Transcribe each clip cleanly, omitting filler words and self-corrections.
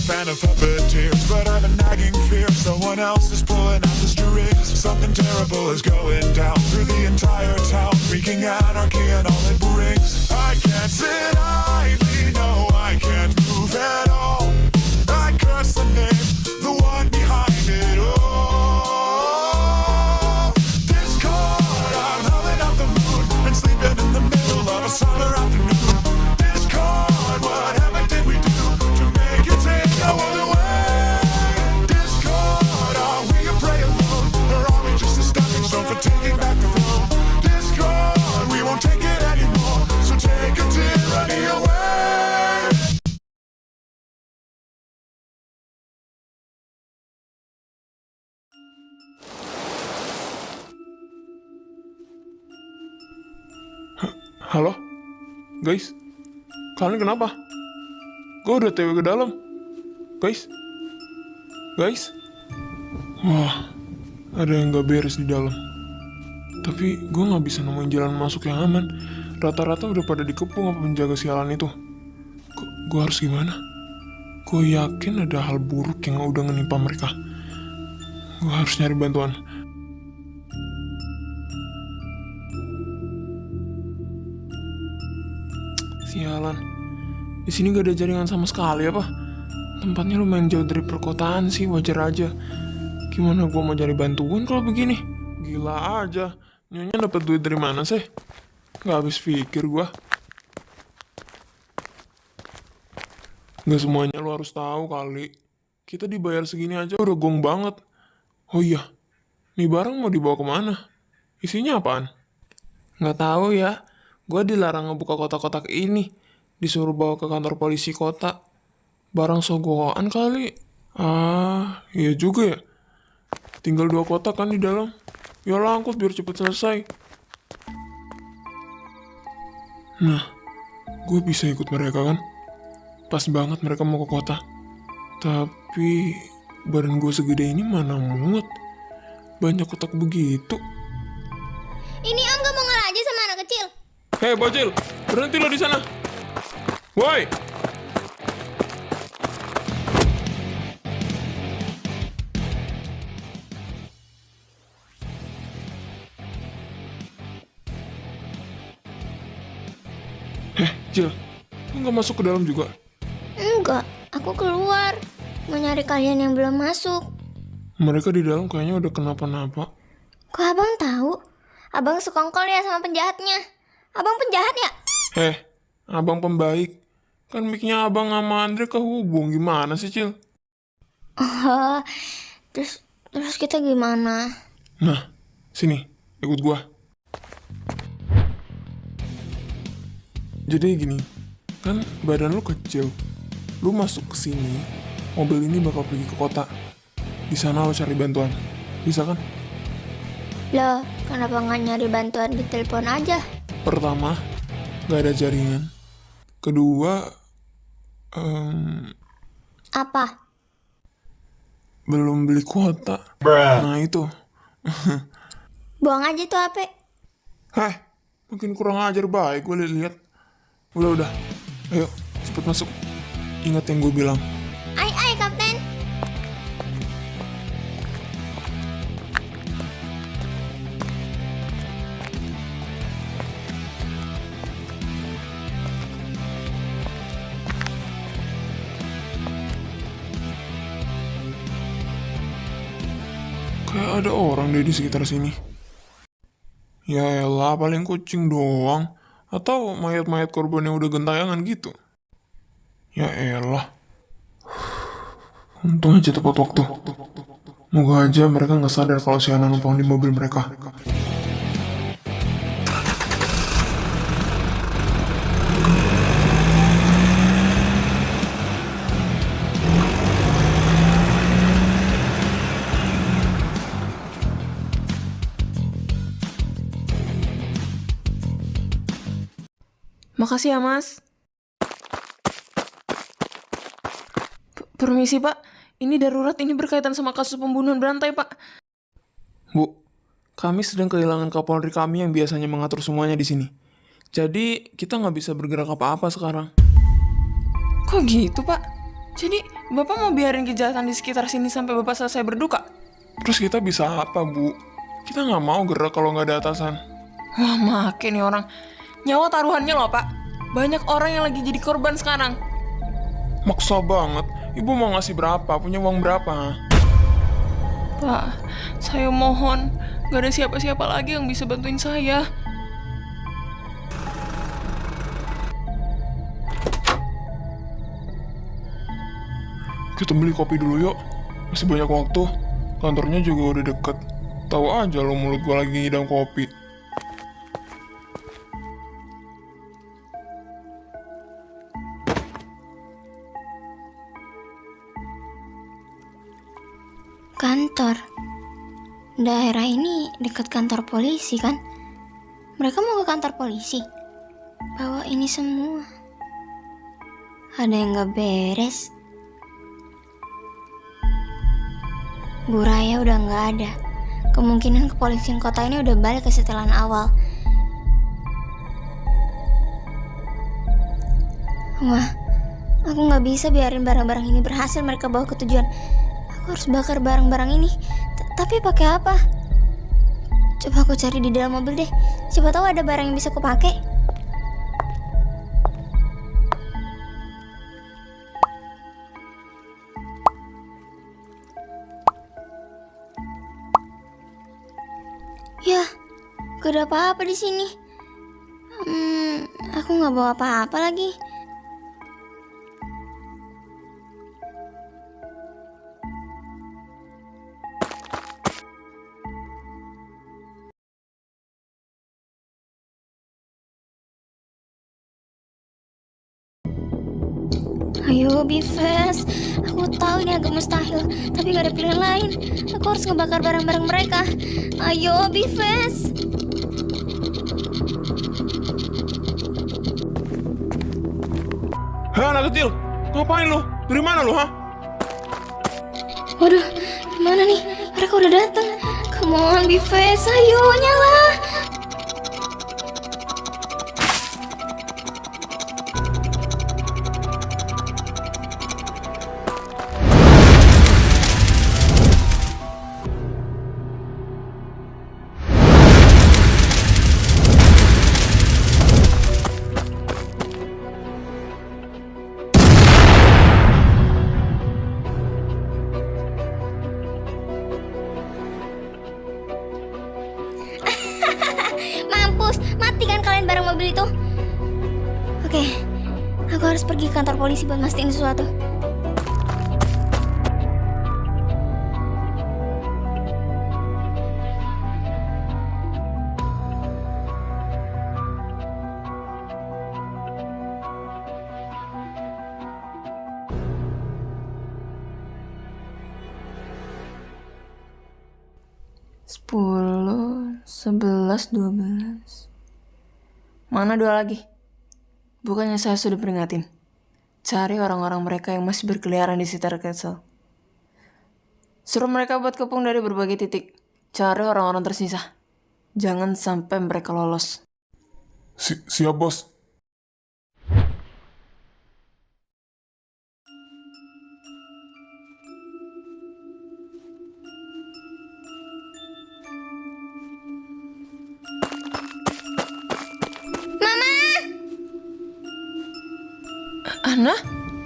fan of puppeteers, but I've a nagging fear someone else is pulling out the strings. Something terrible is going down through the entire town, wreaking anarchy and all it brings. I can't sit idly, no, I can't move at all. I curse the name, the one behind it all. Discord, I'm humming up the moon and sleeping in the middle of a summer afternoon. Discord, whatever did we do to make it take our world away? Discord, are we a prey alone, or are we just a stepping stone for taking back the throne? Discord, we won't take it anymore, so take a tyranny away. Halo? Guys? Kalian kenapa? Gue udah TW ke dalam. Guys? Guys? Wah, ada yang gak beres di dalam. Tapi gue gak bisa nemuin jalan masuk yang aman. Rata-rata udah pada dikepung apa penjaga sialan itu. Gue harus gimana? Gue yakin ada hal buruk yang udah menimpa mereka. Gue harus nyari bantuan. Sialan, di sini gak ada jaringan sama sekali apa? Tempatnya lumayan jauh dari perkotaan sih, wajar aja. Gimana gua mau cari bantuan kalau begini? Gila aja, nyonya dapat duit dari mana sih? Gak habis pikir gua. Gak semuanya lu harus tahu kali. Kita dibayar segini aja udah gong banget. Oh iya, nih barang mau dibawa kemana? Isinya apaan? Gak tahu ya. Gue dilarang ngebuka kotak-kotak ini. Disuruh bawa ke kantor polisi kota. Barang sogokan kali. Ah, iya juga ya. Tinggal 2 kotak kan di dalam. Ya angkut biar cepet selesai. Nah, gue bisa ikut mereka kan. Pas banget mereka mau ke kota. Tapi badan gue segede ini mana muat. Banyak kotak begitu. Ini Om gak mau ngalah aja sama anak kecil. Hei bocil, berhenti lo di sana. Woi. Cil, lu nggak masuk ke dalam juga? Enggak, aku keluar. Mau nyari kalian yang belum masuk. Mereka di dalam kayaknya udah kenapa-napa. Kok abang tahu? Abang sekongkol ya sama penjahatnya. Abang penjahat ya? Abang pembaik. Kan mic-nya abang sama Andre kehubung. Gimana sih, Cil? Oh, terus kita gimana? Nah, sini, ikut gua. Jadi gini, kan badan lu kecil. Lu masuk ke sini, mobil ini bakal pergi ke kota. Di sana lu cari bantuan. Bisa kan? Loh, kenapa nggak nyari bantuan di telepon aja? Pertama, gak ada jaringan. Kedua, Apa? belum beli kuota. Nah itu. Buang aja tuh HP. Mungkin kurang ajar baik gue lihat. Udah. Ayo, cepet masuk. Ingat yang gue bilang. Ai, Kapten. Kayak ada orang deh di sekitar sini. Ya elah, paling kucing doang. Atau mayat-mayat korban yang udah gentayangan gitu. Ya elah. Untung aja tepat waktu. Moga aja mereka gak sadar kalau si Ana numpang di mobil mereka. Makasih ya, Mas. Permisi, Pak. Ini darurat, ini berkaitan sama kasus pembunuhan berantai, Pak. Bu, kami sedang kehilangan Kapolri kami yang biasanya mengatur semuanya di sini. Jadi, kita nggak bisa bergerak apa-apa sekarang. Kok gitu, Pak? Jadi, Bapak mau biarin kejahatan di sekitar sini sampai Bapak selesai berduka? Terus kita bisa apa, Bu? Kita nggak mau gerak kalau nggak ada atasan. Wah, makin nih orang. Nyawa taruhannya loh, Pak. Banyak orang yang lagi jadi korban sekarang. Maksa banget. Ibu mau ngasih berapa? Punya uang berapa? Pak, saya mohon. Gak ada siapa-siapa lagi yang bisa bantuin saya. Kita beli kopi dulu yuk. Masih banyak waktu. Kantornya juga udah deket. Tahu aja lo mulut gua lagi ngidam kopi. Kantor. Daerah ini dekat kantor polisi kan? Mereka mau ke kantor polisi. Bawa ini semua. Ada yang gak beres. Bu Raya udah gak ada. Kemungkinan kepolisian kota ini udah balik ke setelan awal. Wah, aku gak bisa biarin barang-barang ini berhasil mereka bawa ke tujuan. Aku harus bakar barang-barang ini. Tapi pakai apa? Coba aku cari di dalam mobil deh. Siapa tahu ada barang yang bisa aku pakai. Ya, gak ada apa-apa di sini. Aku nggak bawa apa-apa lagi. Ayo, be fast. Aku tahu ini agak mustahil, tapi gak ada pilihan lain. Aku harus ngebakar barang-barang mereka. Ayo, be fast. Hei anak kecil, ngapain lo? Dari mana lo, ha? Waduh, gimana nih? Mereka udah datang. Come on, be fast. Ayo, nyala. Mampus, mati kan kalian bareng mobil itu? Oke, aku harus pergi ke kantor polisi buat mastiin sesuatu. Sepuluh, 11, 12. Mana dua lagi? Bukannya saya sudah peringatin. Cari orang-orang mereka yang masih berkeliaran di sekitar Castle. Suruh mereka buat kepung dari berbagai titik. Cari orang-orang tersisa. Jangan sampai mereka lolos. Siap, bos. Ana,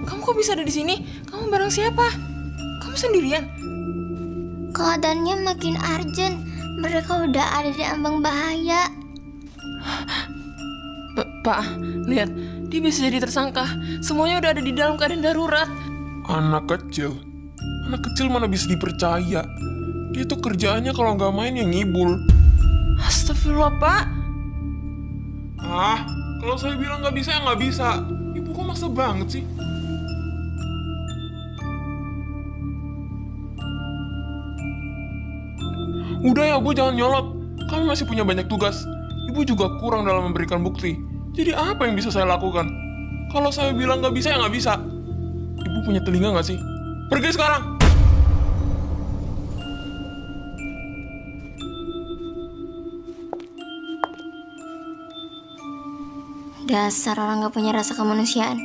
kamu kok bisa ada di sini? Kamu bareng siapa? Kamu sendirian? Keadaannya makin urgent. Mereka udah ada di ambang bahaya. Pak, lihat, dia bisa jadi tersangka. Semuanya udah ada di dalam keadaan darurat. Anak kecil mana bisa dipercaya? Dia tuh kerjaannya kalau nggak main ya ngibul. Astagfirullah, Pak. Ah, kalau saya bilang nggak bisa ya nggak bisa. Ibu kok maksa banget sih? Udah ya, Bu, jangan nyolot. Kami masih punya banyak tugas. Ibu juga kurang dalam memberikan bukti. Jadi apa yang bisa saya lakukan? Kalau saya bilang nggak bisa ya nggak bisa. Ibu punya telinga nggak sih? Pergi sekarang! Dasar orang gak punya rasa kemanusiaan.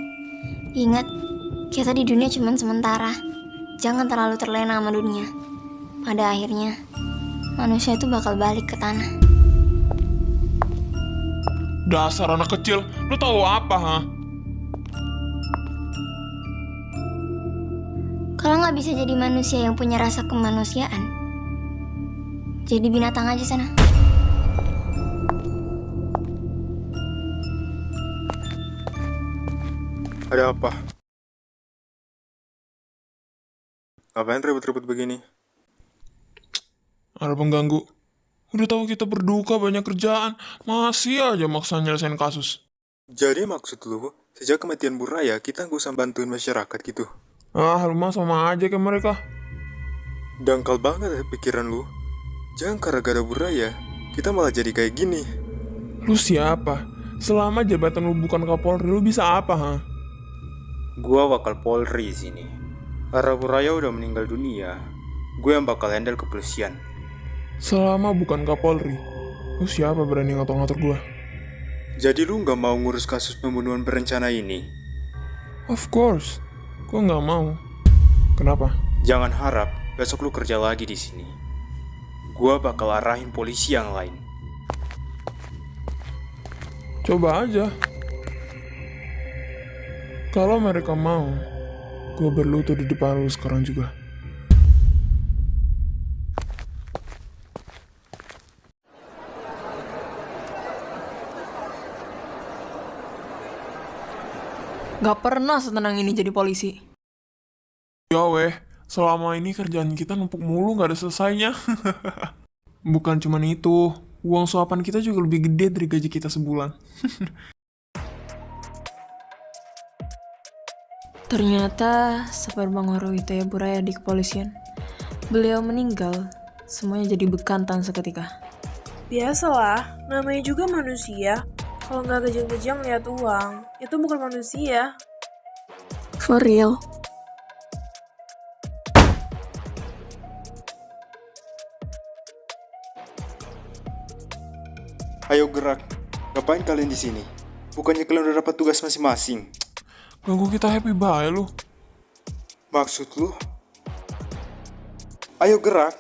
Ingat, Kita di dunia cuma sementara. Jangan terlalu terlena sama dunia. Pada akhirnya, manusia itu bakal balik ke tanah. Dasar anak kecil, lu tahu apa, ha? Kalau nggak bisa jadi manusia yang punya rasa kemanusiaan, jadi binatang aja sana. Ada apa? Ngapain ribut-ribut begini? Ada pengganggu. Udah tahu kita berduka banyak kerjaan, masih aja maksa nyelesain kasus. Jadi maksud lu, sejak kematian Bu Raya, kita nggak usah bantuin masyarakat gitu? Ah, lu mah sama aja kayak mereka. Dangkal banget ya pikiran lu. Jangan gara-gara Bu Raya, kita malah jadi kayak gini. Lu siapa? Selama jabatan lu bukan Kapolri, lu bisa apa, ha? Gua bakal Polri sini. Karena Bu Raya udah meninggal dunia, gue yang bakal handle kepolisian. Selama bukan Kapolri, lu siapa berani ngatur-ngatur gua? Jadi lu nggak mau ngurus kasus pembunuhan berencana ini? Of course, gua nggak mau. Kenapa? Jangan harap besok lu kerja lagi di sini. Gua bakal arahin polisi yang lain. Coba aja. Kalau mereka mau, gua berlutut di depan lu sekarang juga. Gak pernah setenang ini jadi polisi. Ya weh, selama ini kerjaan kita numpuk mulu gak ada selesainya. Bukan cuman itu, uang suapan kita juga lebih gede dari gaji kita sebulan. Ternyata seperbang itu ya Bu Raya di kepolisian. Beliau meninggal, semuanya jadi bekantan seketika. Biasalah, namanya juga manusia. Kalau nggak kejang-kejang lihat uang, itu bukan manusia. For real? Ayo gerak. Ngapain kalian di sini? Bukannya kalian udah dapat tugas masing-masing? Ganggu kita happy bae lu. Maksud lu? Ayo gerak.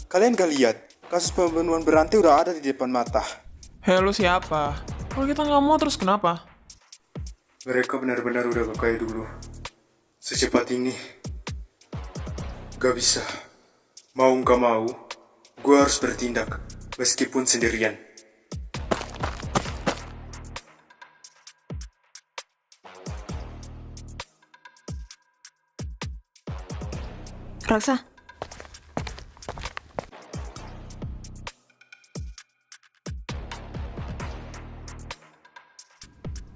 Kalian gak lihat? Kasus pembunuhan berantai udah ada di depan mata. Hei lu siapa? Kalau kita nggak mau terus kenapa? Mereka benar-benar udah gak kayak dulu. Secepat ini. Gak bisa. Mau gak mau, gue harus bertindak. Meskipun sendirian. Raksa?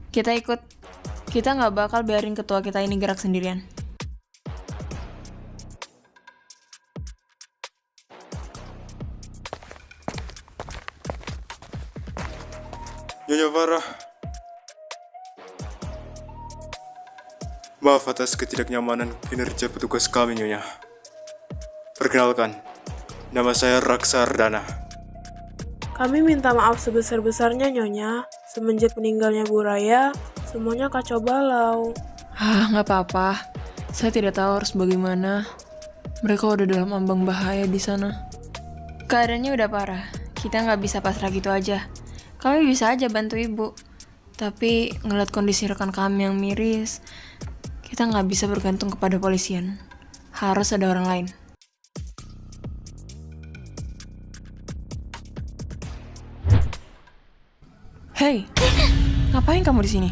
Kita ikut. Kita nggak bakal biarin ketua kita ini gerak sendirian. Nyonya Farah. Maaf atas ketidaknyamanan kinerja petugas kami, Nyonya. Perkenalkan, nama saya Raksa Ardana. Kami minta maaf sebesar-besarnya, Nyonya. Semenjak meninggalnya Bu Raya, semuanya kacau balau. Nggak apa-apa. Saya tidak tahu harus bagaimana. Mereka udah dalam ambang bahaya di sana. Keadaannya udah parah. Kita nggak bisa pasrah gitu aja. Kami bisa aja bantu ibu. Tapi ngeliat kondisi rekan kami yang miris, kita nggak bisa bergantung kepada polisian. Harus ada orang lain. Hei, ngapain kamu di sini?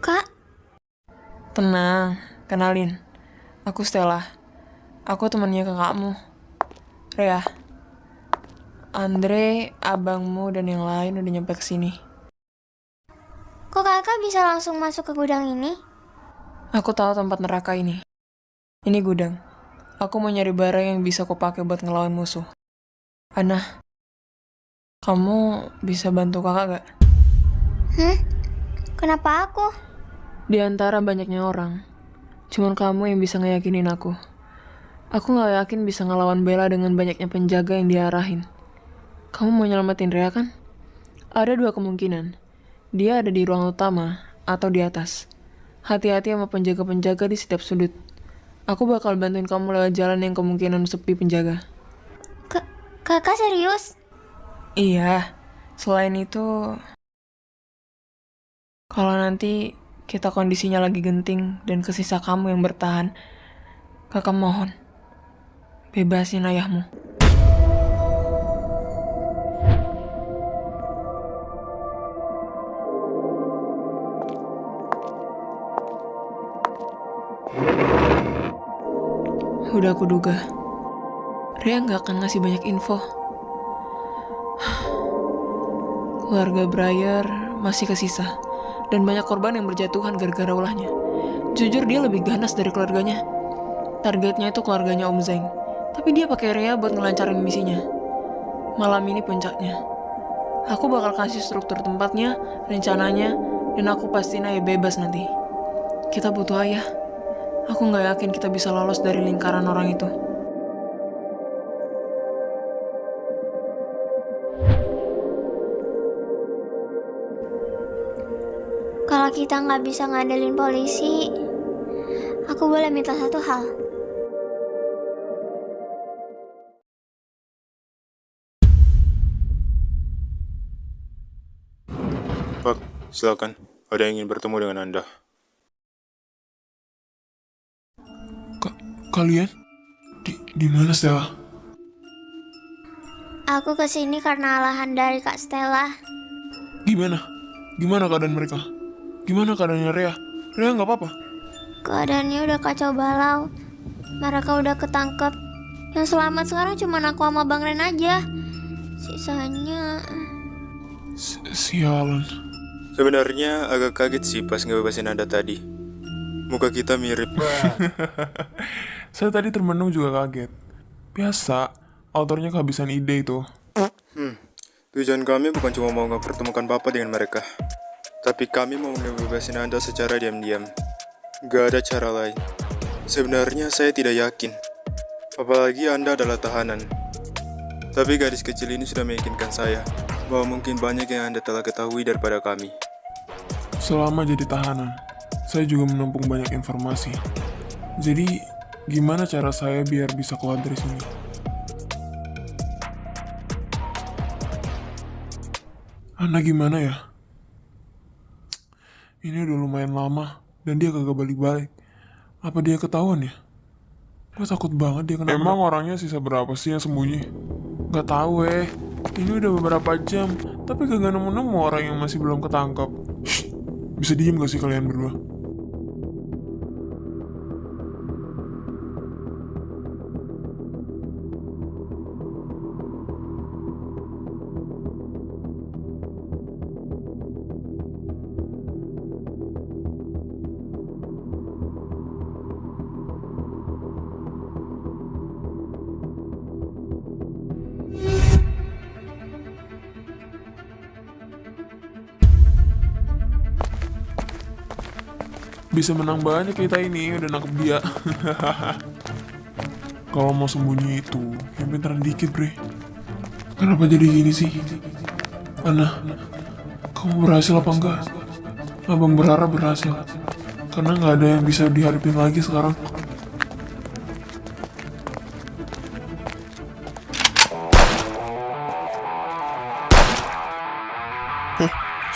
Kak, Tenang, kenalin. Aku Stella. Aku temannya kakakmu. Rea. Andre, abangmu, dan yang lain udah nyampe ke sini. kok kakak bisa langsung masuk ke gudang ini? Aku tahu tempat neraka ini. Ini gudang. Aku mau nyari barang yang bisa aku pakai buat ngelawan musuh. Ana, kamu bisa bantu kakak gak? Kenapa aku? Di antara banyaknya orang, cuman kamu yang bisa ngeyakinin aku. Aku gak yakin bisa ngelawan Bella dengan banyaknya penjaga yang diarahin. Kamu mau nyelamatin Rea kan? Ada dua kemungkinan. Dia ada di ruang utama atau di atas. Hati-hati sama penjaga-penjaga di setiap sudut. Aku bakal bantuin kamu lewat jalan yang kemungkinan sepi penjaga. Kakak serius? Iya, selain itu, kalau nanti kita kondisinya lagi genting dan kesisa kamu yang bertahan, kakak mohon, bebasin ayahmu. Udah aku duga, Ria nggak akan ngasih banyak info. Keluarga Breyer masih kesisa, dan banyak korban yang berjatuhan gara-gara ulahnya. Jujur dia lebih ganas dari keluarganya. Targetnya itu keluarganya Om Zeng, tapi dia pakai Ria buat ngelancarin misinya. Malam ini puncaknya. Aku bakal kasih struktur tempatnya, rencananya, dan aku pastiin ayah bebas nanti. Kita butuh ayah. Aku nggak yakin kita bisa lolos dari lingkaran orang itu. Kalau kita nggak bisa ngandelin polisi, aku boleh minta satu hal. Pak, silakan. Ada yang ingin bertemu dengan Anda. Kalian? Di mana Stella? Aku kesini karena arahan dari Kak Stella. Gimana? Gimana keadaan mereka? Gimana keadaannya Rea? Rea nggak apa-apa? Keadaannya udah kacau balau. Mereka udah ketangkep. Yang selamat sekarang cuma aku sama Bang Ren aja. Sisanya... Sialan. Sebenarnya agak kaget sih pas ngebebasin Anda tadi. Muka kita mirip. Saya tadi termenung juga kaget. Biasa, autornya kehabisan ide itu. Tujuan kami bukan cuma mau mempertemukan Bapak dengan mereka, tapi kami mau ngebebasin Anda secara diam-diam. Gak ada cara lain. Sebenarnya saya tidak yakin. Apalagi Anda adalah tahanan. Tapi gadis kecil ini sudah meyakinkan saya bahwa mungkin banyak yang Anda telah ketahui daripada kami. Selama jadi tahanan, saya juga menampung banyak informasi. Jadi, gimana cara saya biar bisa keluar dari sini? Ana gimana ya? Ini udah lumayan lama, dan dia kagak balik-balik. Apa dia ketahuan ya? Gue takut banget dia kenapa. Emang orangnya sisa berapa sih yang sembunyi? Gak tahu Ini udah beberapa jam, tapi kagak nemu-nemu orang yang masih belum ketangkap. Shh, bisa diem gak sih kalian berdua? Bisa menang banyak kita ini, udah nangkep dia. Kalau mau sembunyi itu, yang pintaran dikit bre. Kenapa jadi gini sih? Ana, kamu berhasil apa enggak? Abang berharap berhasil. Karena nggak ada yang bisa dihadapin lagi sekarang.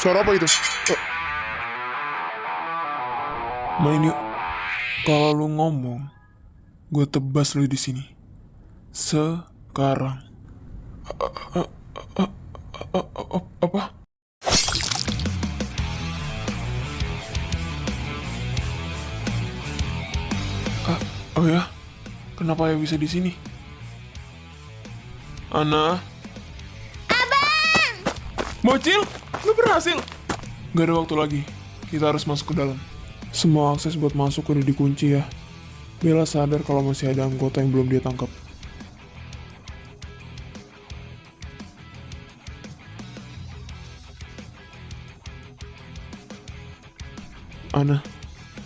Suara apa itu? Main yuk. Kalau lu ngomong, gue tebas lu di sini. Sekarang. Apa? Oh ya, kenapa ya bisa di sini? Ana. Abang. Bocil, lu berhasil. Gak ada waktu lagi. Kita harus masuk ke dalam. Semua akses buat masuk udah dikunci ya. Bella sadar kalau masih ada anggota yang belum dia tangkap. Ana,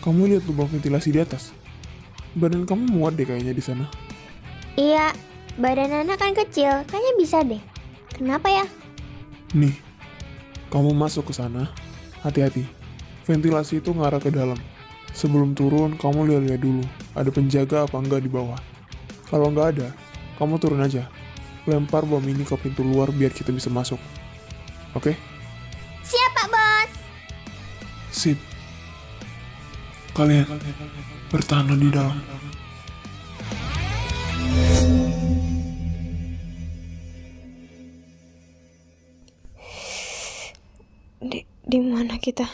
kamu lihat lubang ventilasi di atas? Badan kamu muat deh kayaknya di sana. Iya, badan Ana kan kecil, kayaknya bisa deh. Kenapa ya? Nih, kamu masuk ke sana, hati-hati. Ventilasi itu ngarah ke dalam. Sebelum turun, kamu lihat-lihat dulu. Ada penjaga apa enggak di bawah. Kalau enggak ada, kamu turun aja. Lempar bom ini ke pintu luar biar kita bisa masuk. Oke? Siap, Pak Bos. Sip. Kalian bertahan di dalam. Di mana kita?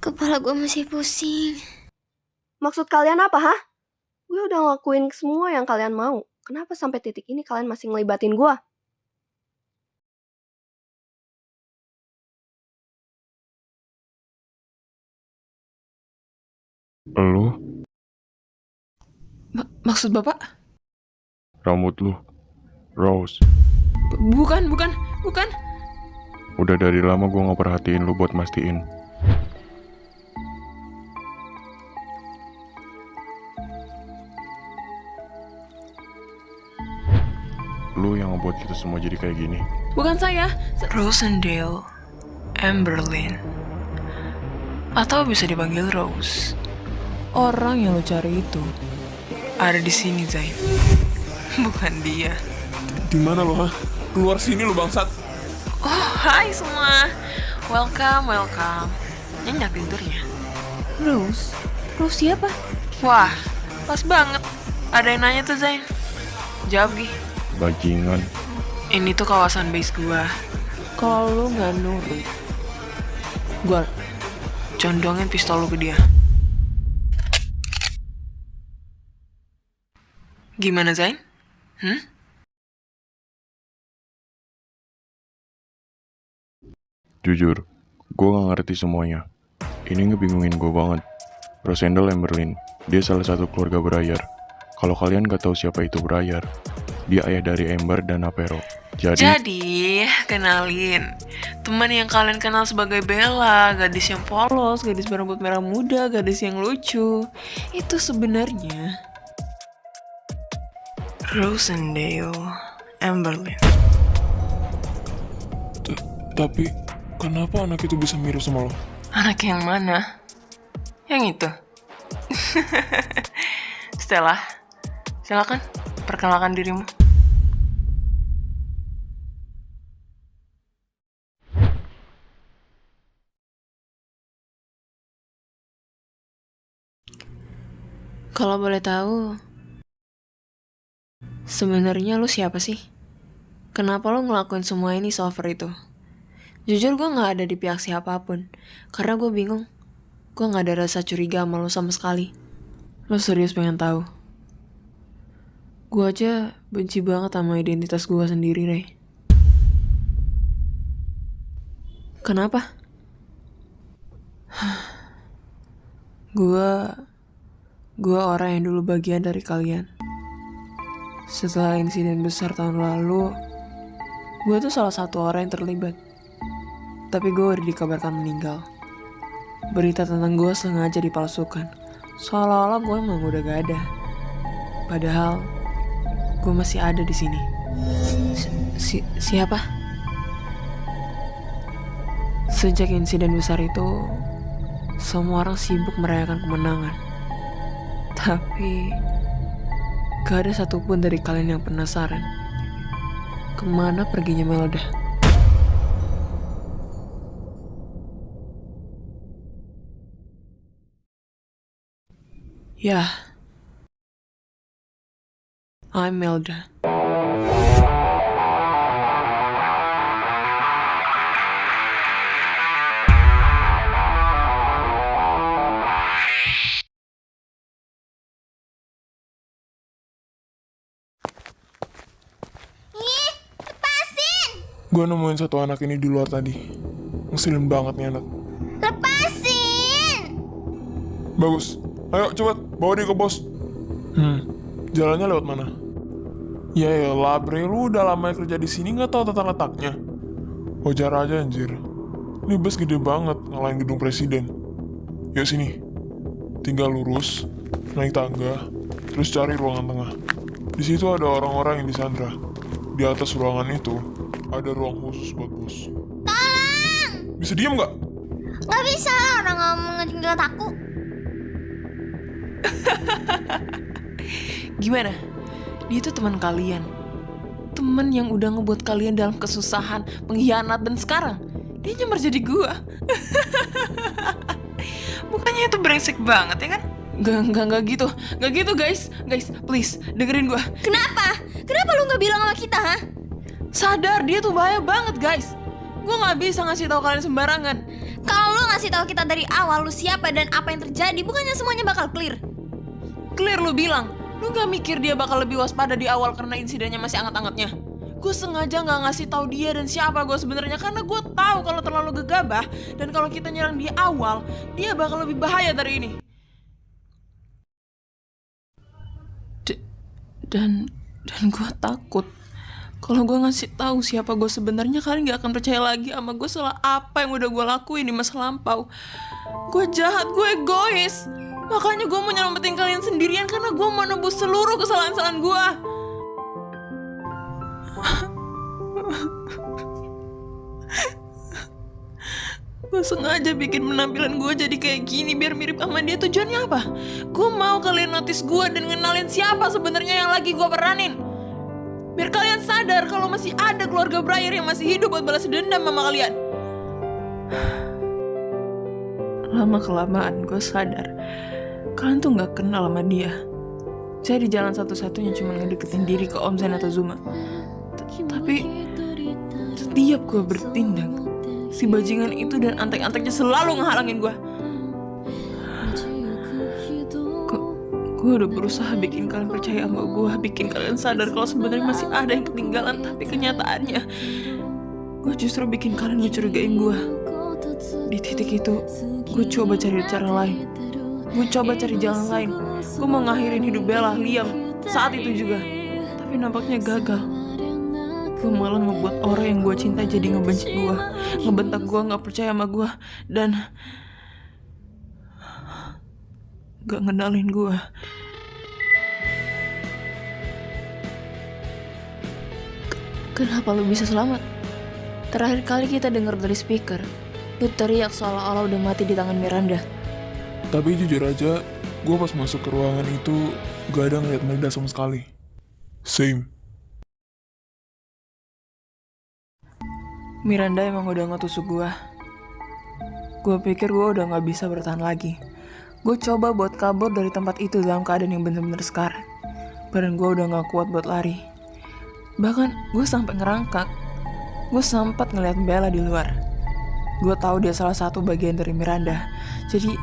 Kepala gue masih pusing. Maksud kalian apa, hah? Gue udah ngelakuin semua yang kalian mau. Kenapa sampai titik ini kalian masih ngelibatin gue? Lu, Maksud Bapak? rambut lu, Rose. Bukan. Udah dari lama gue gak perhatiin lu buat mastiin. Lu yang ngebuat kita semua jadi kayak gini. Bukan saya. Rosendale, Amberlyn. Atau bisa dipanggil Rose. Orang yang lo cari itu ada di sini, Zain. Bukan dia. Di mana lo, ha? Keluar sini lo, bangsat. Oh, hai semua. Welcome. Nyenyak tidurnya. Rose? Rose siapa? Wah, pas banget. Ada yang nanya tuh, Zain. Jawab, Gi. Bajingan. Ini tuh kawasan base gua. Kalau lu nggak nurut, gua condongin pistol lu ke dia. Gimana, Zain? Jujur, gue gak ngerti semuanya. Ini ngebingungin gue banget. Rosendal Amberlyn, dia salah satu keluarga berayar. Kalau kalian gak tahu siapa itu berayar, dia ayah dari Amber dan Apero. Jadi, kenalin. Teman yang kalian kenal sebagai Bella, gadis yang polos, gadis berambut merah muda, gadis yang lucu. Itu sebenarnya Rosendale Amberlyn. Tapi, kenapa anak itu bisa mirip sama lo? Anak yang mana? Yang itu? Stella, silakan perkenalkan dirimu. Kalau boleh tahu, sebenarnya lu siapa sih? Kenapa lu ngelakuin semua ini software itu? Jujur gue gak ada di pihak siapapun, karena gue bingung. Gue gak ada rasa curiga sama lu sama sekali. Lu serius pengen tahu? Gue aja benci banget sama identitas gue sendiri, Rey. Kenapa? Gue orang yang dulu bagian dari kalian. Setelah insiden besar tahun lalu, gue tuh salah satu orang yang terlibat. Tapi gue udah dikabarkan meninggal. Berita tentang gue sengaja dipalsukan, seolah-olah gue emang udah gak ada. Padahal gue masih ada di sini. Siapa? Sejak insiden besar itu, semua orang sibuk merayakan kemenangan. Tapi gak ada satupun dari kalian yang penasaran kemana perginya Melda. Yeah, I'm Melda. Gue nemuin satu anak ini di luar tadi. Ngeselin banget nih anak. Lepasin! Bagus. Ayo cepet, bawa dia ke bos. Jalannya lewat mana? Ya elah, Bre, lu udah lama kerja di sini nggak tahu tata letaknya. Wajar aja anjir. Ini bus gede banget, ngalahin gedung presiden. Yuk sini. Tinggal lurus, naik tangga, terus cari ruangan tengah. Di situ ada orang-orang yang disandra. Di atas ruangan itu ada ruang khusus buat bos. Tolong! Bisa diam nggak? Gak bisa lah orang ngomong ngejegat aku. Gimana? Dia itu teman kalian. Teman yang udah ngebuat kalian dalam kesusahan, pengkhianat, dan sekarang dia nyamar jadi gua. Bukannya itu brengsek banget ya kan? Gak gitu. Gak gitu guys. Guys, please, dengerin gua. Kenapa? Kenapa lu gak bilang sama kita, ha? Sadar, dia tuh bahaya banget guys. Gua gak bisa ngasih tahu kalian sembarangan. Kalau lu ngasih tahu kita dari awal lu siapa dan apa yang terjadi, bukannya semuanya bakal clear. Clear lu bilang. Lu gak mikir dia bakal lebih waspada di awal karena insidennya masih anget-angetnya. Gue sengaja gak ngasih tahu dia dan siapa gue sebenarnya karena gue tahu kalau terlalu gegabah dan kalau kita nyerang di awal, dia bakal lebih bahaya dari ini. Dan gue takut kalau gue ngasih tahu siapa gue sebenarnya, kalian gak akan percaya lagi sama gue soal apa yang udah gue lakuin di masa lampau. Gue jahat, gue egois. Makanya gue mau nyelamatin kalian sendirian karena gue mau nebus seluruh kesalahan-kesalahan gue. Gue sengaja bikin penampilan gue jadi kayak gini biar mirip sama dia. Tujuannya apa? Gue mau kalian notice gue dan ngenalin siapa sebenarnya yang lagi gue peranin. Biar kalian sadar kalau masih ada keluarga Briar yang masih hidup buat balas dendam sama kalian. Lama-kelamaan gue sadar kalian tuh gak kenal sama dia. Jadi jalan satu-satunya cuma ngedeketin diri ke Om Zen atau Zuma. Tapi setiap gue bertindak, si bajingan itu dan antek-anteknya selalu ngehalangin gue. Gue udah berusaha bikin kalian percaya sama gue, bikin kalian sadar kalau sebenarnya masih ada yang ketinggalan. Tapi kenyataannya gue justru bikin kalian ngecurigain gue. Di titik itu gue coba cari cara lain. Gue coba cari jalan lain. Gue mau ngakhirin hidup Bella, Liam saat itu juga. Tapi nampaknya gagal. Gue malah ngebuat orang yang gue cinta jadi ngebenci gue, ngebentak gue, gak percaya sama gue, dan gak ngenalin gue. Kenapa lu bisa selamat? Terakhir kali kita dengar dari speaker, lu teriak seolah-olah udah mati di tangan Miranda. Tapi jujur aja, gue pas masuk ke ruangan itu gak ada ngeliat Melda sama sekali. Same. Miranda emang udah ngetusuk gue. Gue pikir gue udah gak bisa bertahan lagi. Gue coba buat kabur dari tempat itu dalam keadaan yang bener-bener sekar. Badan gue udah gak kuat buat lari. Bahkan gue sampai ngerangkak. Gue sempat ngeliat Bella di luar. Gue tahu dia salah satu bagian dari Miranda. Jadi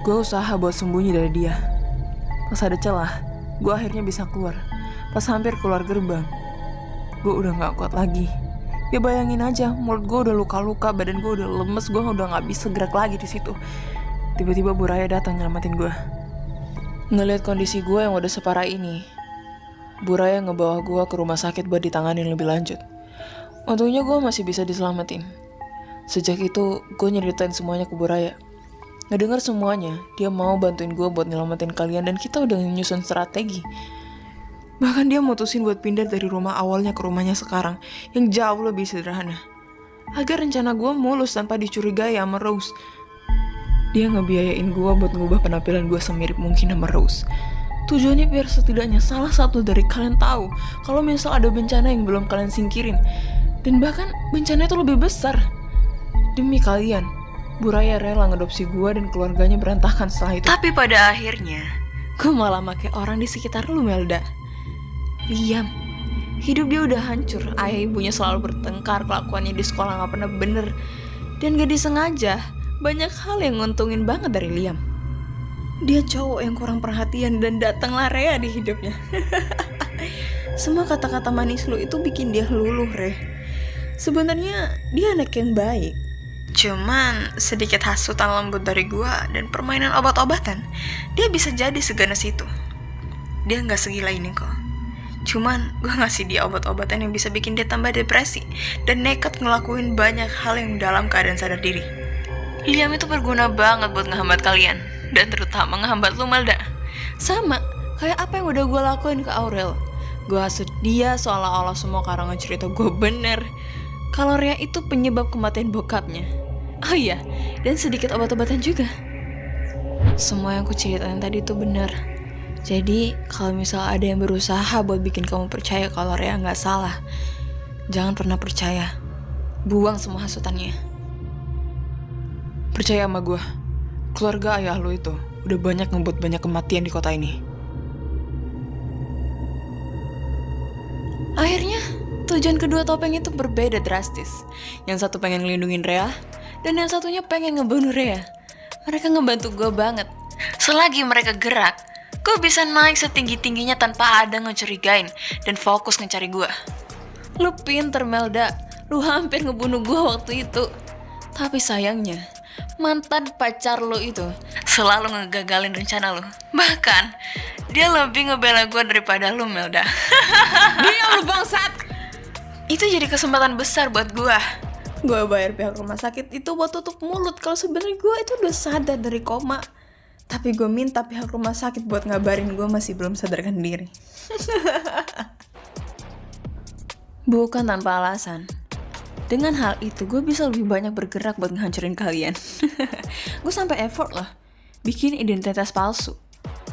gue usaha buat sembunyi dari dia. Pas ada celah, gue akhirnya bisa keluar. Pas hampir keluar gerbang, gue udah gak kuat lagi. Ya bayangin aja, mulut gue udah luka-luka, badan gue udah lemes, gue udah gak bisa gerak lagi di situ. Tiba-tiba Bu Raya datang nyelamatin gue. Ngeliat kondisi gue yang udah separah ini, Bu Raya ngebawa gue ke rumah sakit buat ditanganin lebih lanjut. Untungnya gue masih bisa diselamatin. Sejak itu, gue nyeritain semuanya ke Bu Raya. Ngedengar semuanya, dia mau bantuin gue buat nyelamatin kalian dan kita udah nyusun strategi. Bahkan dia mutusin buat pindah dari rumah awalnya ke rumahnya sekarang yang jauh lebih sederhana. Agar rencana gue mulus tanpa dicurigai sama Rose. Dia ngebiayain gue buat ngubah penampilan gue semirip mungkin sama Rose. Tujuannya biar setidaknya salah satu dari kalian tahu kalau misal ada bencana yang belum kalian singkirin. Dan bahkan bencana itu lebih besar. Demi kalian, Bu Raya rela ngadopsi gue dan keluarganya berantakan setelah itu. Tapi pada akhirnya, gue malah make orang di sekitar lu, Melda. Liam, hidup dia udah hancur. Ayah ibunya selalu bertengkar, kelakuannya di sekolah gak pernah bener. Dan gak disengaja, banyak hal yang nguntungin banget dari Liam. Dia cowok yang kurang perhatian dan datanglah Rhea di hidupnya. Semua kata-kata manis lu itu bikin dia luluh, Re. Sebenarnya dia anak yang baik. Cuman sedikit hasutan lembut dari gua dan permainan obat-obatan, dia bisa jadi seganas itu. Dia gak segila ini kok. Cuman gua ngasih dia obat-obatan yang bisa bikin dia tambah depresi dan nekat ngelakuin banyak hal yang dalam keadaan sadar diri. Liam itu berguna banget buat ngehambat kalian, dan terutama ngehambat lu, Melda. Sama kayak apa yang udah gua lakuin ke Aurel. Gue hasut dia seolah-olah semua karangan cerita gue bener. Kalau Rea itu penyebab kematian bokapnya. Oh iya, dan sedikit obat-obatan juga. Semua yang aku ceritain tadi itu benar. Jadi, kalau misal ada yang berusaha buat bikin kamu percaya kalau Rea nggak salah, jangan pernah percaya. Buang semua hasutannya. Percaya sama gue, keluarga ayah lo itu udah banyak ngebuat banyak kematian di kota ini. Akhirnya, tujuan kedua topeng itu berbeda drastis. Yang satu pengen ngelindungin Rea, dan yang satunya pengen ngebunuh Rea. Mereka ngebantu gue banget. Selagi mereka gerak, gue bisa naik setinggi-tingginya tanpa ada ngecurigain dan fokus ngecari gue. Lu pinter, Melda. Lu hampir ngebunuh gue waktu itu. Tapi sayangnya, mantan pacar lo itu selalu ngegagalin rencana lo. Bahkan, dia lebih ngebela gue daripada lo, Melda. Diam lu bangsat! Itu jadi kesempatan besar buat gue. Gue bayar pihak rumah sakit itu buat tutup mulut kalau sebenarnya gue itu udah sadar dari koma. Tapi gue minta pihak rumah sakit buat ngabarin gue masih belum sadarkan diri. Bukan tanpa alasan. Dengan hal itu gue bisa lebih banyak bergerak buat ngehancurin kalian. Gue sampai effort lah bikin identitas palsu.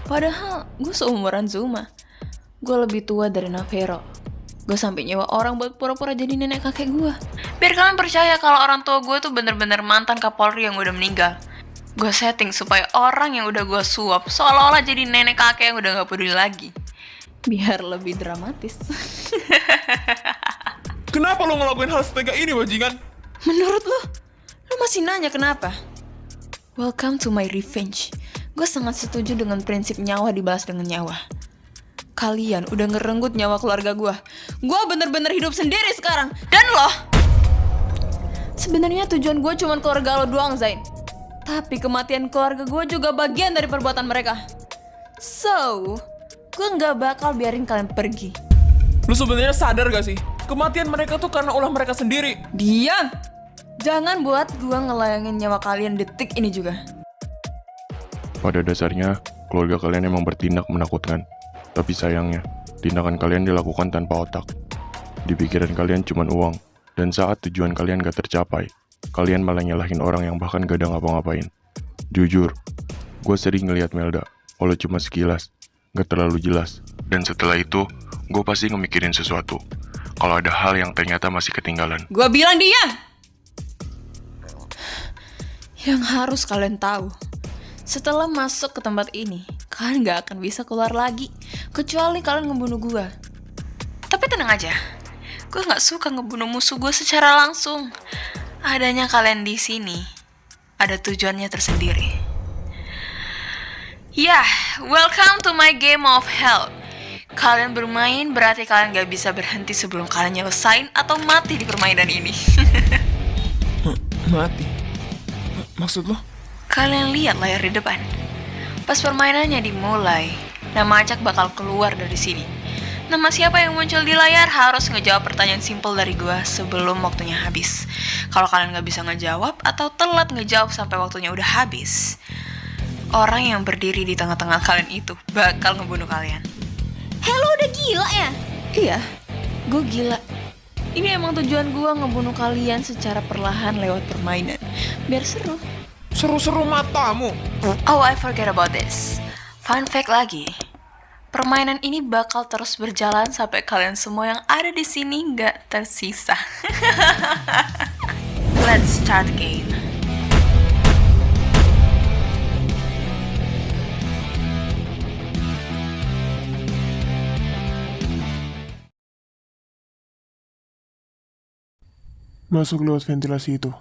Padahal gue seumuran Zuma. Gue lebih tua dari Navero. Gue sampai nyewa orang buat pura-pura jadi nenek kakek gue. Biar kalian percaya kalau orang tua gue tuh bener-bener mantan Kapolri yang udah meninggal. Gue setting supaya orang yang udah gue suap seolah-olah jadi nenek kakek yang udah gak peduli lagi. Biar lebih dramatis. Kenapa lo ngelakuin hal setega ini, bajingan? Menurut lo masih nanya kenapa? Welcome to my revenge. Gue sangat setuju dengan prinsip nyawa dibalas dengan nyawa. Kalian udah ngerenggut nyawa keluarga gue. Gue bener-bener hidup sendiri sekarang. Dan lo, sebenarnya tujuan gue cuma keluarga lo doang, Zain. Tapi kematian keluarga gue juga bagian dari perbuatan mereka. So, gue gak bakal biarin kalian pergi. Lu sebenarnya sadar gak sih? Kematian mereka tuh karena ulah mereka sendiri. Diam! Jangan buat gue ngelayangin nyawa kalian detik ini juga. Pada dasarnya, keluarga kalian emang bertindak menakutkan. Tapi sayangnya, tindakan kalian dilakukan tanpa otak. Di pikiran kalian cuma uang. Dan saat tujuan kalian gak tercapai, kalian malah nyalahin orang yang bahkan gak ada ngapa-ngapain. Jujur, gue sering ngeliat Melda, walau cuma sekilas, gak terlalu jelas. Dan setelah itu, gue pasti ngemikirin sesuatu. Kalau ada hal yang ternyata masih ketinggalan. Gue bilang diam! Yang harus kalian tahu, setelah masuk ke tempat ini, kalian gak akan bisa keluar lagi, kecuali kalian ngebunuh gue. Tapi tenang aja, gue gak suka ngebunuh musuh gue secara langsung. Adanya kalian di sini, ada tujuannya tersendiri. Yeah, welcome to my game of hell. Kalian bermain berarti kalian gak bisa berhenti sebelum kalian nyelesain atau mati di permainan ini. Mati? Maksud lo? Kalian lihat layar di depan. Pas permainannya dimulai, nama Acak bakal keluar dari sini. Nama siapa yang muncul di layar harus ngejawab pertanyaan simpel dari gue sebelum waktunya habis. Kalau kalian gak bisa ngejawab atau telat ngejawab sampai waktunya udah habis, orang yang berdiri di tengah-tengah kalian itu bakal ngebunuh kalian. Hello, udah gila ya? Iya, gue gila. Ini emang tujuan gue ngebunuh kalian secara perlahan lewat permainan. Biar seru. Seru-seru matamu. Oh, I forget about this. Fun fact lagi. Permainan ini bakal terus berjalan sampai kalian semua yang ada di sini nggak tersisa. Let's start game. Masuk lewat ventilasi itu.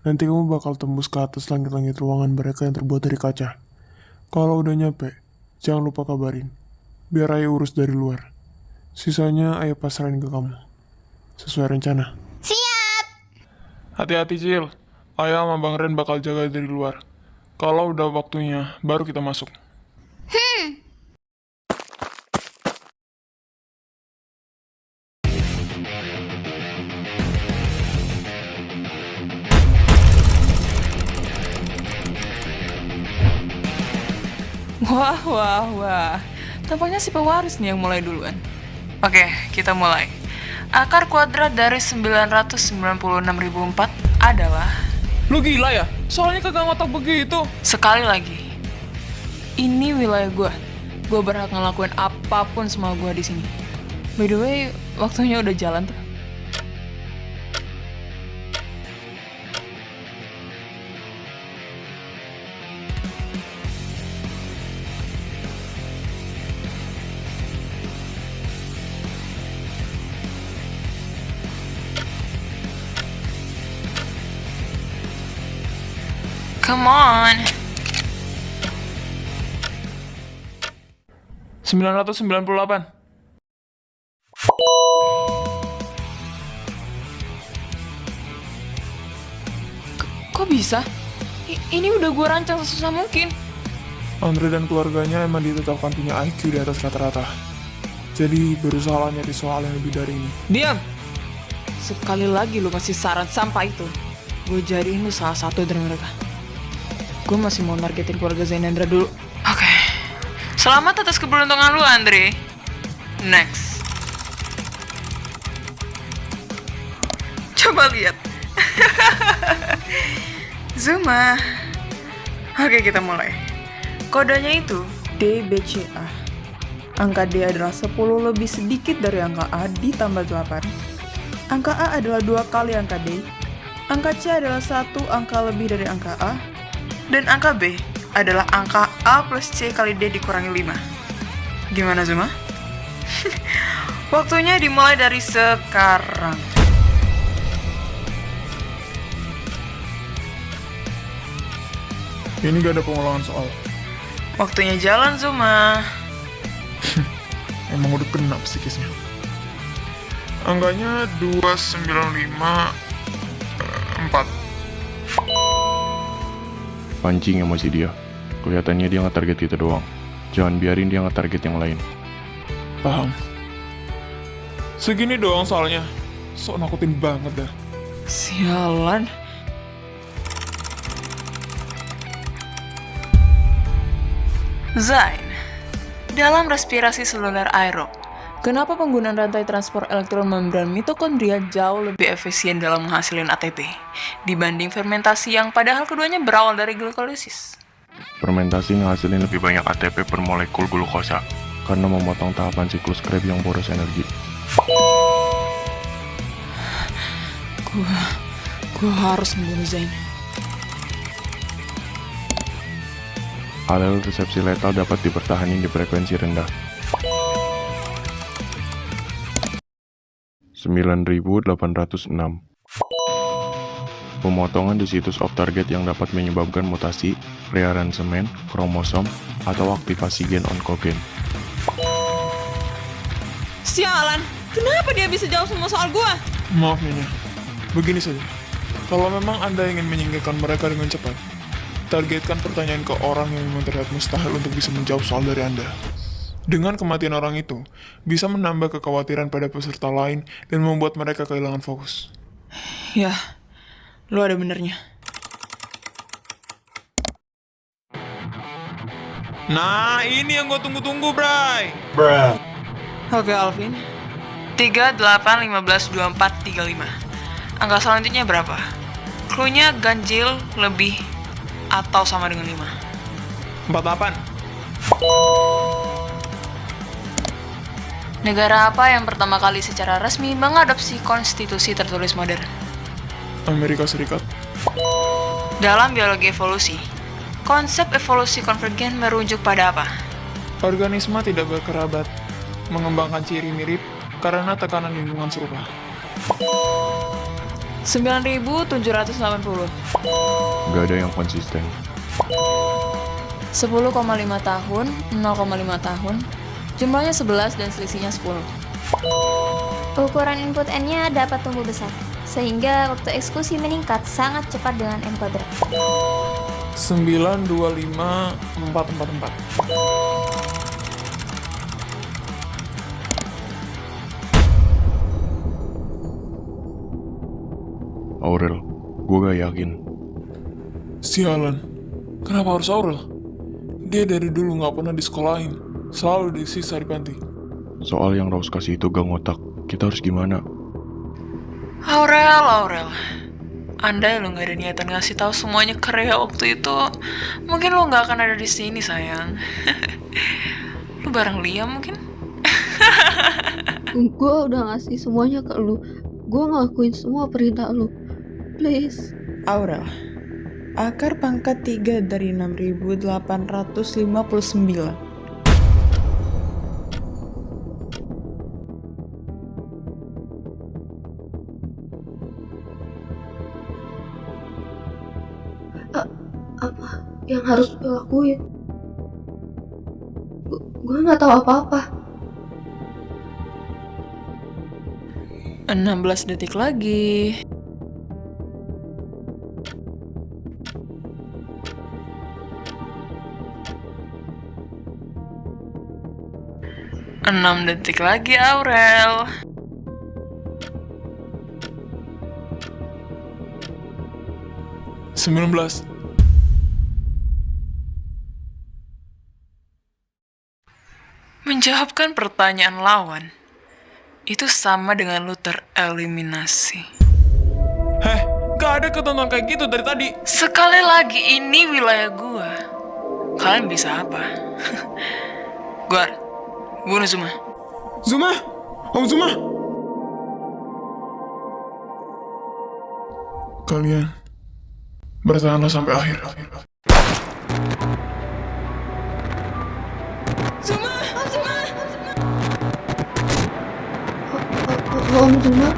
Nanti kamu bakal tembus ke atas langit-langit ruangan mereka yang terbuat dari kaca. Kalau udah nyampe, jangan lupa kabarin. Biar Ayah urus dari luar. Sisanya Ayah pasrahin ke kamu. Sesuai rencana. Siap! Hati-hati, Cil. Ayah sama Bang Ren bakal jaga dari luar. Kalau udah waktunya, baru kita masuk. Wah. Tampaknya si pewaris nih yang mulai duluan. Oke, kita mulai. Akar kuadrat dari 996.004 adalah... Lu gila ya? Soalnya kagak ngotak begitu. Sekali lagi, ini wilayah gue. Gue berhak ngelakuin apapun semua gue di sini. By the way, waktunya udah jalan tuh. Come on. 998. Kok bisa? Ini udah gue rancang sesusah mungkin. Andre dan keluarganya emang ditetapkan punya IQ di atas rata-rata. Jadi berusaha nyari soal yang lebih dari ini. Diam! Sekali lagi lu kasih saran sampah itu, gue jadiin lu salah satu dari mereka. Gue masih mau nargetin keluarga Zainendra dulu. Oke. Selamat atas keberuntungan lu, Andre. Next. Coba lihat. Zuma. Oke, kita mulai. Kodenya itu DBCA. Angka D adalah 10 lebih sedikit dari angka A ditambah 8. Angka A adalah 2 kali angka D. Angka C adalah 1 angka lebih dari angka A. Dan angka B adalah angka A plus C kali D dikurangi 5. Gimana, Zuma? Waktunya dimulai dari sekarang. Ini gak ada pengulangan soal. Waktunya jalan, Zuma. Emang udah kena psikisnya. Angkanya 2954. Pancing emosi dia. Kelihatannya dia nge-target kita doang. Jangan biarin dia nge-target yang lain. Paham. Segini doang soalnya. Sok nakutin banget dah. Sialan. Zain, dalam respirasi seluler aerob, kenapa penggunaan rantai transport elektron membran mitokondria jauh lebih efisien dalam menghasilkan ATP dibanding fermentasi yang padahal keduanya berawal dari glikolisis? Fermentasi ngehasilin lebih banyak ATP per molekul glukosa karena memotong tahapan siklus Krebs yang boros energi. Gua harus membunuh Zain. Alel resepsi letal dapat dipertahankan di frekuensi rendah. 9806. Pemotongan di situs off target yang dapat menyebabkan mutasi, rearansemen, kromosom, atau aktivasi gen onkogen. Sialan, kenapa dia bisa jawab semua soal gua? Maaf Nyonya. Begini saja. Kalau memang Anda ingin menyingkirkan mereka dengan cepat, targetkan pertanyaan ke orang yang memang terlihat mustahil untuk bisa menjawab soal dari Anda. Dengan kematian orang itu, bisa menambah kekhawatiran pada peserta lain dan membuat mereka kehilangan fokus. Ya, lu ada benernya. Nah, ini yang gue tunggu-tunggu, Bray. Oke, Alvin. 3, 8, 15, 24, 35. Angka selanjutnya berapa? Cluenya ganjil lebih atau sama dengan 5. 48. Negara apa yang pertama kali secara resmi mengadopsi konstitusi tertulis modern? Amerika Serikat. Dalam biologi evolusi, konsep evolusi konvergen merujuk pada apa? Organisme tidak berkerabat, mengembangkan ciri mirip karena tekanan lingkungan serupa. 9.780. Gak ada yang konsisten. 10,5 tahun, 0,5 tahun, jumlahnya 11 dan selisihnya 10. Ukuran input N-nya dapat tumbuh besar, sehingga waktu eksekusi meningkat sangat cepat dengan N kuadrat. 925444. Aurel, gue gak yakin. Sialan, kenapa harus Aurel? Dia dari dulu nggak pernah disekolahin, selalu disiksa di panti. soal yang Rose kasih itu gak ngotak. Kita harus gimana? Aurel. Andai lo gak ada niatan ngasih tahu semuanya ke Rea waktu itu, mungkin lo gak akan ada di sini, sayang. Lo bareng Liam mungkin? Gue udah ngasih semuanya ke lu. Gue ngelakuin semua perintah lu. Please. Aurel, akar pangkat 3 dari 6.859. Apa yang harus gue lakuin? Gue nggak tahu apa-apa. 16 detik lagi. Enam detik lagi, Aurel. Sembilan belas. Menjawabkan pertanyaan lawan itu sama dengan lu tereliminasi. Heh, gak ada ketentuan kayak gitu dari tadi. Sekali lagi, ini wilayah gua. Kalian bisa apa? Gua bunuh Zuma. Zuma! Om Zuma! Kalian bertahanlah sampai akhir. Om Zuma,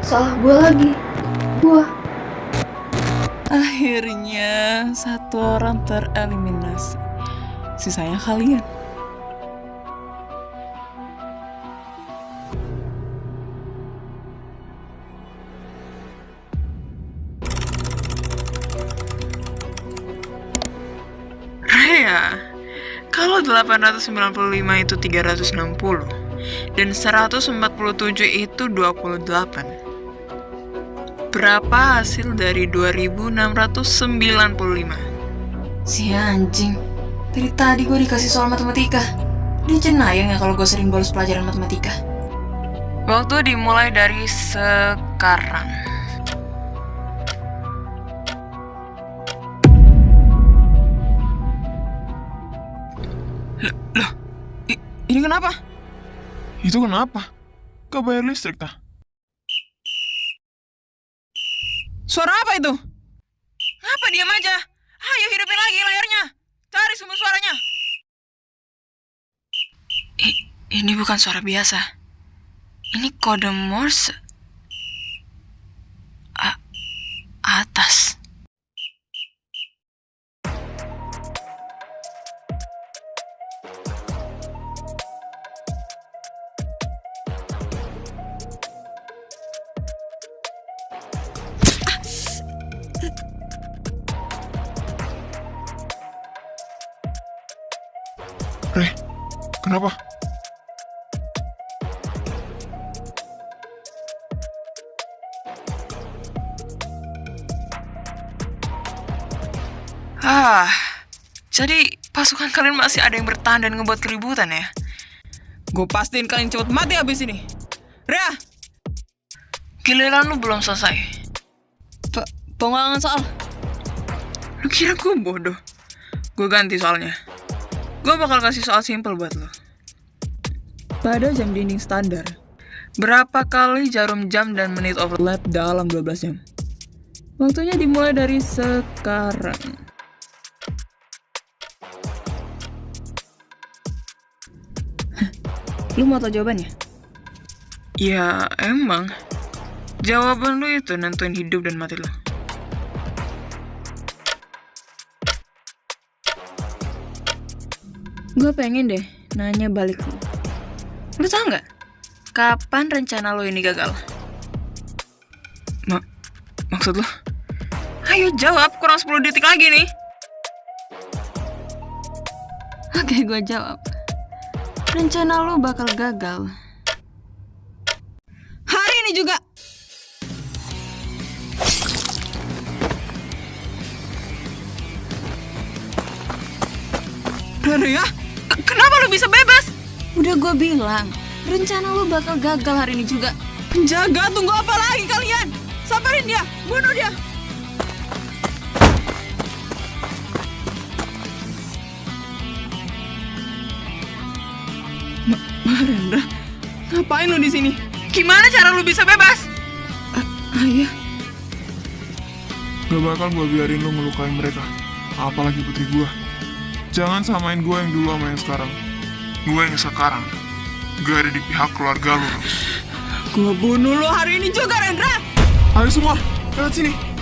salah gue lagi. Gue. Akhirnya satu orang tereliminasi. Sisanya kalian. Rea, kalau 895 itu 360 dan 147 itu 28. Berapa hasil dari 2695? Si anjing, dari tadi gue dikasih soal matematika. Dia cenayang ya kalau gue sering bolos pelajaran matematika. Waktu dimulai dari sekarang. Loh, ini kenapa? Itu kenapa? Gak bayar listrik tah? Suara apa itu? Ngapa diam aja? Ayo hidupin lagi layarnya. Cari sumber suaranya. Ini bukan suara biasa. Ini kode Morse. Atas. Re, kenapa? Jadi pasukan kalian masih ada yang bertahan dan ngebuat keributan ya? Gue pastiin kalian cepet mati abis ini. Rea! Giliran lu belum selesai. Pengulangan soal. Lu kira gue bodoh? Gue ganti soalnya. Gue bakal kasih soal simpel buat lo. Pada jam dinding standar, Berapa kali jarum jam dan menit overlap dalam 12 jam. Waktunya dimulai dari sekarang. Lu mau tau jawabannya? Ya emang. Jawaban lu itu nentuin hidup dan mati lo. Gue pengen deh nanya balik lu. Lu tau gak? Kapan rencana lo ini gagal? Maksud lo? Ayo jawab, kurang 10 detik lagi nih. Oke, gue jawab. Rencana lo bakal gagal. Hari ini juga. Rea, kenapa lo bisa bebas? Udah gue bilang, rencana lo bakal gagal hari ini juga. Penjaga, tunggu apa lagi kalian? Samperin dia, bunuh dia. Rendra, ngapain lo di sini? Gimana cara lo bisa bebas? Ayah. Gak bakal gue biarin lu ngelukain mereka. Apalagi putri gue. Jangan samain gue yang dulu sama yang sekarang. Gue yang sekarang gak ada di pihak keluarga lu. Gue bunuh lo hari ini juga, Rendra. Ayo semua, lewat sini.